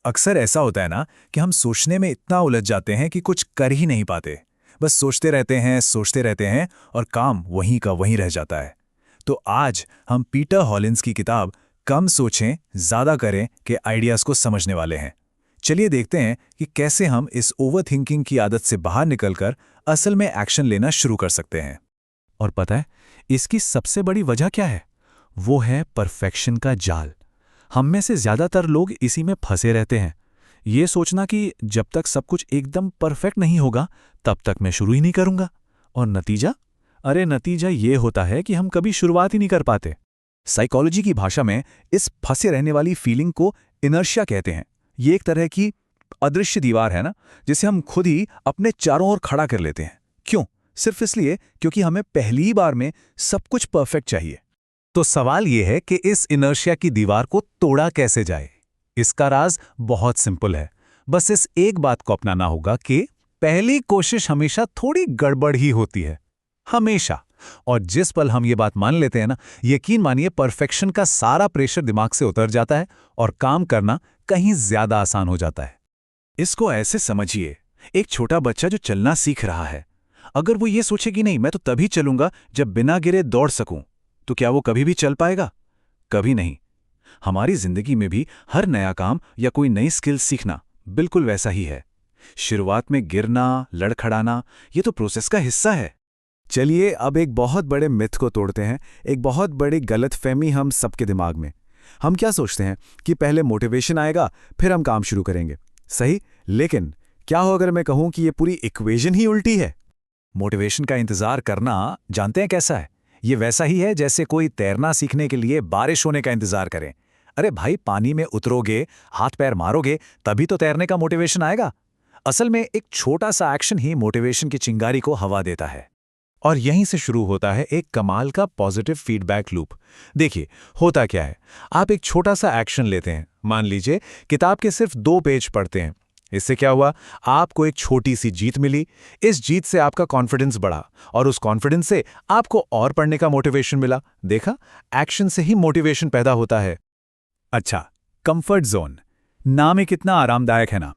अक्सर ऐसा होता है ना कि हम सोचने में इतना उलझ जाते हैं कि कुछ कर ही नहीं पाते। बस सोचते रहते हैं और काम वहीं का वहीं रह जाता है। तो आज हम पीटर हॉलिन्स की किताब कम सोचें ज़्यादा करें के आइडियाज़ को समझने वाले हैं। चलिए देखते हैं कि कैसे हम इस ओवरथिंकिंग की आदत से बाहर निकलकर असल में एक्शन लेना शुरू कर सकते हैं। और पता है इसकी सबसे बड़ी वजह क्या है? वो है परफेक्शन का जाल। हम में से ज्यादातर लोग इसी में फंसे रहते हैं। ये सोचना कि जब तक सब कुछ एकदम परफेक्ट नहीं होगा तब तक मैं शुरू ही नहीं करूंगा। और नतीजा? अरे नतीजा ये होता है कि हम कभी शुरुआत ही नहीं कर पाते। साइकोलॉजी की भाषा में इस फंसे रहने वाली फीलिंग को इनर्शिया कहते हैं। ये एक तरह की अदृश्य दीवार है ना, जिसे हम खुद ही अपने चारों ओर खड़ा कर लेते हैं। क्यों? सिर्फ इसलिए क्योंकि हमें पहली बार में सब कुछ परफेक्ट चाहिए। तो सवाल यह है कि इस इनर्शिया की दीवार को तोड़ा कैसे जाए। इसका राज बहुत सिंपल है। बस इस एक बात को अपनाना होगा कि पहली कोशिश हमेशा थोड़ी गड़बड़ ही होती है, हमेशा। और जिस पल हम ये बात मान लेते हैं ना, यकीन मानिए परफेक्शन का सारा प्रेशर दिमाग से उतर जाता है और काम करना कहीं ज्यादा आसान हो जाता है। इसको ऐसे समझिए, एक छोटा बच्चा जो चलना सीख रहा है, अगर वो ये सोचे कि नहीं मैं तो तभी चलूंगा जब बिना गिरे दौड़ सकूं, तो क्या वो कभी भी चल पाएगा? कभी नहीं। हमारी जिंदगी में भी हर नया काम या कोई नई स्किल सीखना बिल्कुल वैसा ही है। शुरुआत में गिरना, लड़खड़ाना, ये तो प्रोसेस का हिस्सा है। चलिए अब एक बहुत बड़े मिथ को तोड़ते हैं, एक बहुत बड़ी गलतफहमी हम सबके दिमाग में। हम क्या सोचते हैं कि पहले मोटिवेशन आएगा फिर हम काम शुरू करेंगे। सही, लेकिन क्या हो अगर मैं कहूं कि ये पूरी इक्वेशन ही उल्टी है? मोटिवेशन का इंतजार करना जानते हैं कैसा है? ये वैसा ही है जैसे कोई तैरना सीखने के लिए बारिश होने का इंतजार करें। अरे भाई, पानी में उतरोगे, हाथ पैर मारोगे, तभी तो तैरने का मोटिवेशन आएगा। असल में एक छोटा सा एक्शन ही मोटिवेशन की चिंगारी को हवा देता है। और यहीं से शुरू होता है एक कमाल का पॉजिटिव फीडबैक लूप। देखिए, होता क्या है, आप एक छोटा सा एक्शन लेते हैं। मान लीजिए किताब के सिर्फ 2 पेज पढ़ते हैं। इससे क्या हुआ? आपको एक छोटी सी जीत मिली। इस जीत से आपका कॉन्फिडेंस बढ़ा और उस कॉन्फिडेंस से आपको और पढ़ने का मोटिवेशन मिला। देखा, एक्शन से ही मोटिवेशन पैदा होता है। अच्छा, कंफर्ट जोन नाम ही कितना आरामदायक है ना,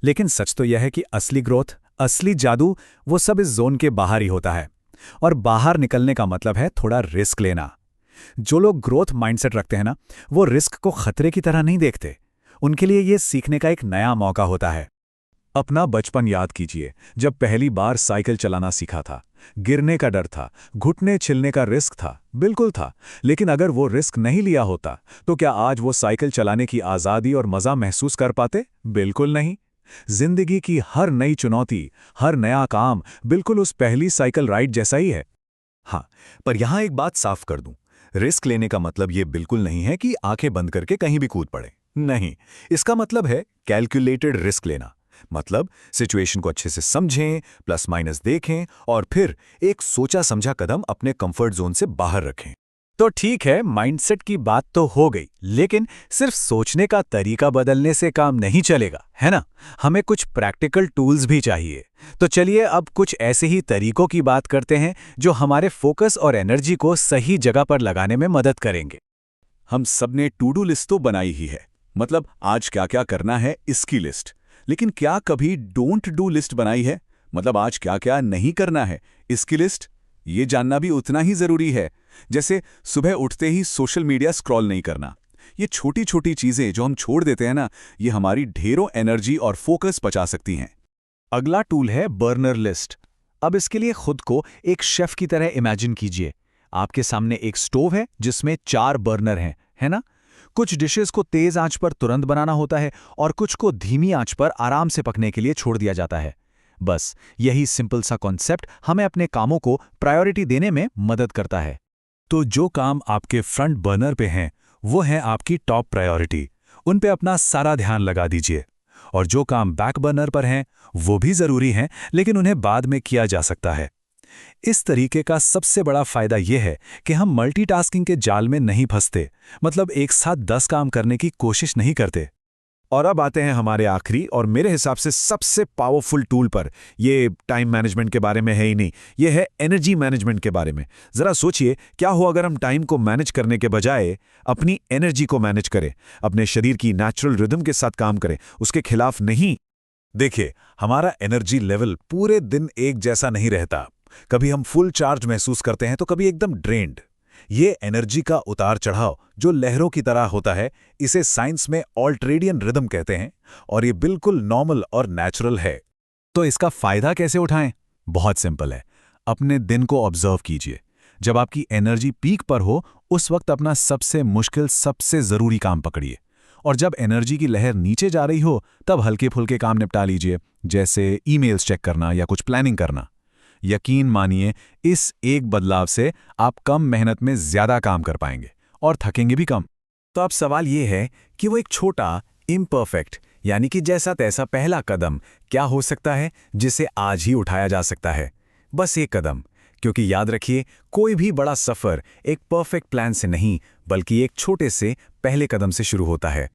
लेकिन सच तो यह है कि असली ग्रोथ, असली जादू वो सब इस जोन के बाहर ही होता है। और बाहर निकलने का मतलब है थोड़ा रिस्क लेना। जो लोग ग्रोथ माइंडसेट रखते हैं ना, वो रिस्क को खतरे की तरह नहीं देखते। उनके लिए ये सीखने का एक नया मौका होता है। अपना बचपन याद कीजिए, जब पहली बार साइकिल चलाना सीखा था। गिरने का डर था, घुटने छिलने का रिस्क था, बिल्कुल था। लेकिन अगर वो रिस्क नहीं लिया होता तो क्या आज वो साइकिल चलाने की आज़ादी और मज़ा महसूस कर पाते? बिल्कुल नहीं। जिंदगी की हर नई चुनौती, हर नया काम बिल्कुल उस पहली साइकिल राइड जैसा ही है। हाँ, पर यहां एक बात साफ कर दूं, रिस्क लेने का मतलब ये बिल्कुल नहीं है कि आंखें बंद करके कहीं भी कूद पड़े। नहीं, इसका मतलब है कैलकुलेटेड रिस्क लेना। मतलब सिचुएशन को अच्छे से समझें, प्लस माइनस देखें और फिर एक सोचा समझा कदम अपने कंफर्ट जोन से बाहर रखें। तो ठीक है, माइंडसेट की बात तो हो गई, लेकिन सिर्फ सोचने का तरीका बदलने से काम नहीं चलेगा, है ना? हमें कुछ प्रैक्टिकल टूल्स भी चाहिए। तो चलिए अब कुछ ऐसे ही तरीकों की बात करते हैं जो हमारे फोकस और एनर्जी को सही जगह पर लगाने में मदद करेंगे। हम सबने टू डू लिस्ट तो बनाई ही है, मतलब आज क्या क्या करना है इसकी लिस्ट। लेकिन क्या कभी डोंट डू लिस्ट बनाई है? मतलब आज क्या क्या नहीं करना है इसकी लिस्ट। ये जानना भी उतना ही जरूरी है जैसे सुबह उठते ही सोशल मीडिया स्क्रॉल नहीं करना। ये छोटी छोटी चीजें जो हम छोड़ देते हैं ना, ये हमारी ढेरों एनर्जी और फोकस बचा सकती हैं। अगला टूल है बर्नर लिस्ट। अब इसके लिए खुद को एक शेफ की तरह इमेजिन कीजिए। आपके सामने एक स्टोव है जिसमें 4 बर्नर हैं, है ना? कुछ डिशेस को तेज आंच पर तुरंत बनाना होता है और कुछ को धीमी आंच पर आराम से पकने के लिए छोड़ दिया जाता है। बस यही सिंपल सा कॉन्सेप्ट हमें अपने कामों को प्रायोरिटी देने में मदद करता है। तो जो काम आपके फ्रंट बर्नर पे हैं, वो हैं आपकी टॉप प्रायोरिटी। उन पे अपना सारा ध्यान लगा दीजिए। और जो काम बैक बर्नर पर हैं, वो भी जरूरी हैं, लेकिन उन्हें बाद में किया जा सकता है। इस तरीके का सबसे बड़ा फायदा यह है कि हम मल्टीटास्किंग के जाल में नहीं फंसते, मतलब एक साथ 10 काम करने की कोशिश नहीं करते। और अब आते हैं हमारे आखिरी और मेरे हिसाब से सबसे पावरफुल टूल पर। ये टाइम मैनेजमेंट के बारे में है ही नहीं, ये है एनर्जी मैनेजमेंट के बारे में। जरा सोचिए, क्या हो अगर हम टाइम को मैनेज करने के बजाय अपनी एनर्जी को मैनेज करें, अपने शरीर की नेचुरल रिदम के साथ काम करें, उसके खिलाफ नहीं। देखिए, हमारा एनर्जी लेवल पूरे दिन एक जैसा नहीं रहता। कभी हम फुल चार्ज महसूस करते हैं तो कभी एकदम ड्रेन्ड। ये एनर्जी का उतार चढ़ाव जो लहरों की तरह होता है, इसे साइंस में ऑल्ट्रेडियन रिदम कहते हैं, और ये बिल्कुल नॉर्मल और नेचुरल है। तो इसका फायदा कैसे उठाएं? बहुत सिंपल है। अपने दिन को ऑब्जर्व कीजिए। जब आपकी एनर्जी पीक पर हो, उस वक्त अपना सबसे मुश्किल, सबसे जरूरी काम पकड़िए, और जब एनर्जी की लहर नीचे जा रही हो, तब हल्के फुल्के काम निपटा लीजिए, जैसे ईमेल्स चेक करना या कुछ प्लानिंग करना। यकीन मानिए, इस एक बदलाव से आप कम मेहनत में ज्यादा काम कर पाएंगे और थकेंगे भी कम। तो अब सवाल ये है कि वो एक छोटा, इम्परफेक्ट, यानी कि जैसा तैसा पहला कदम क्या हो सकता है जिसे आज ही उठाया जा सकता है? बस एक कदम। क्योंकि याद रखिए, कोई भी बड़ा सफर एक परफेक्ट प्लान से नहीं, बल्कि एक छोटे से पहले कदम से शुरू होता है।